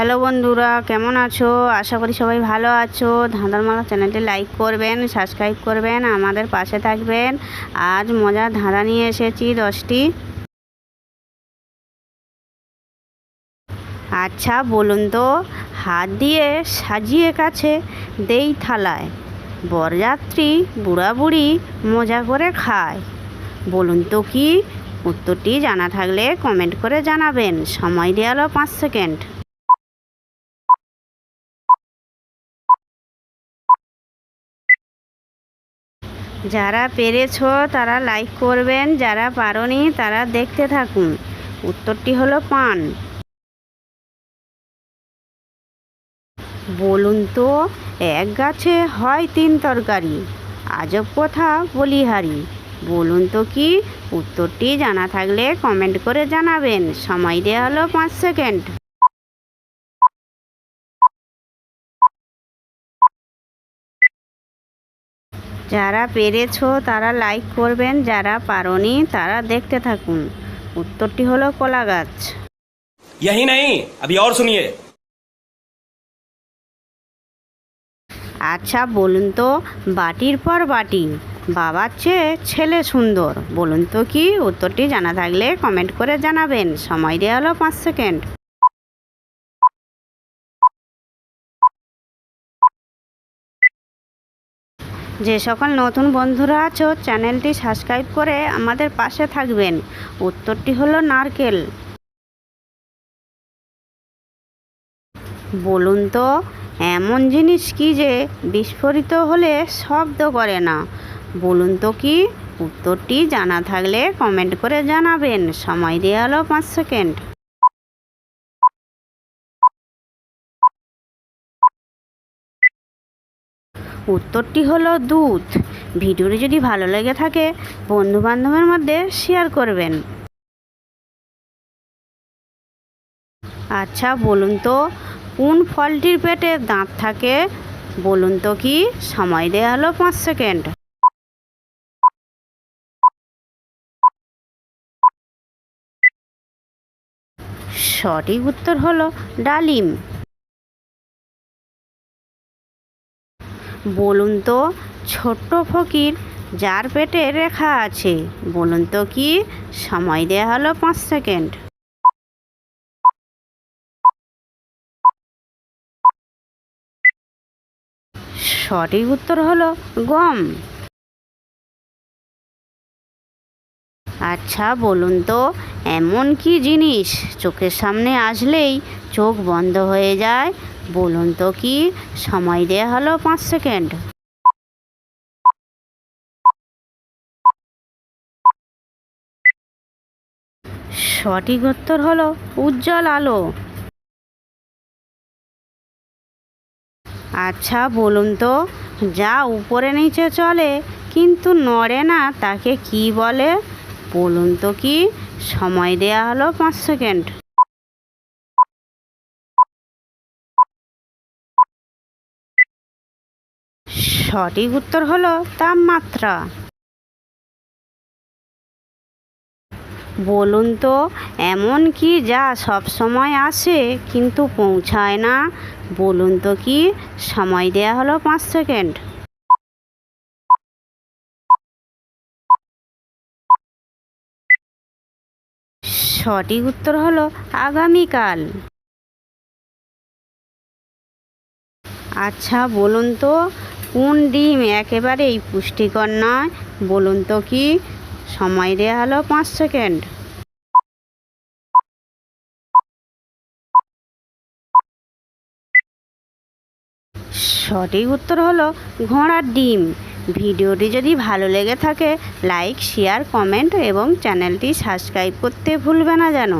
Hello বন্ধুরা, কেমন আছো? আশা করি সবাই ভালো আছো। ধাঁধার মালা চ্যানেলটি লাইক করবেন, সাবস্ক্রাইব করবেন, আমাদের পাশে থাকবেন। আজ মজার ধাঁধা নিয়ে এসেছি 10টি। আচ্ছা বলুন তো, হাত দিয়ে সাজিয়ে কাছে দেই থালায়, বরযাত্রী বুড়া বুড়ি মজা করে খায়। বলুন তো কি? উত্তরটি জানা থাকলে কমেন্ট করে জানাবেন। সময় দেওয়া হলো 5 সেকেন্ড। যারা পেরেছো তারা লাইক করবেন, যারা পারোনি তারা দেখতে থাকুন। উত্তরটি হলো পান। বলুন তো, এক গাছে হয় 3 তরকারি, আজব কথা বলিহারি। বলুন তো কি? উত্তরটি জানা থাকলে কমেন্ট করে জানাবেন। সময় দেওয়া হলো 5 সেকেন্ড। যারা পেরেছো তারা লাইক করবেন, যারা পারোনি তারা দেখতে থাকুন। উত্তরটি হলো কলা গাছ। यही नहीं, अभी और सुनिए। আচ্ছা বলুন তো, বাটির পর বাটি, বাবার চেয়ে ছেলে সুন্দর। বলুন তো কি? উত্তরটি জানা থাকলে কমেন্ট করে জানাবেন। সময় দেওয়া হলো 5 সেকেন্ড। যে সকল নতুন বন্ধুরা আছো চ্যানেলটি সাবস্ক্রাইব করে আমাদের পাশে থাকবেন। উত্তরটি হলো নারকেল। বলুন তো, এমন জিনিস কি যে বিস্ফোরিত হলে শব্দ করে না? বলুন তো কি? উত্তরটি জানা থাকলে কমেন্ট করে জানাবেন। সময় দেওয়া হলো 5 সেকেন্ড। উত্তরটি হলো দুধ। ভিডিওটি যদি ভালো লেগে থাকে বন্ধুবান্ধবের মধ্যে শেয়ার করবেন। আচ্ছা বলুন তো, কোন ফলটির পেটে দাঁত থাকে? বলুন তো কি? সময় দেওয়া হলো 5 সেকেন্ড। সঠিক উত্তর হলো ডালিম। বলুন তো, ছোট্ট ফকির যার পেটে রেখা আছে। বলুন তো কি? সময় দেওয়া হলো 5 সেকেন্ড। সঠিক উত্তর হলো গম। আচ্ছা বলুন তো, এমন কি জিনিস চোখের সামনে আসলেই চোখ বন্ধ হয়ে যায়? বলুন তো কি? সময় দেওয়া হলো 5 সেকেন্ড। সঠিক উত্তর হলো উজ্জ্বল আলো। আচ্ছা বলুন তো, যা উপরে নিচে চলে কিন্তু নড়ে না তাকে কি বলে? বলুন তো কি? সময় দেওয়া হলো 5 সেকেন্ড। সঠিক উত্তর হলো তাপমাত্রা। বলুন তো, এমন কি যা সব সময় আসে কিন্তু পৌঁছায় না? বলুন তো কি? সময় দেওয়া হলো 5 সেকেন্ড। সঠিক উত্তর হলো আগামীকাল। আচ্ছা বলুন তো, কোন ডিম একেবারেই পুষ্টিকর নয়? বলুন তো কি? সময় দেওয়া হলো 5 সেকেন্ড। সঠিক উত্তর হলো ঘোড়ার ডিম। ভিডিওটি যদি ভালো লেগে থাকে লাইক, শেয়ার, কমেন্ট এবং চ্যানেলটি সাবস্ক্রাইব করতে ভুলবে না যেন।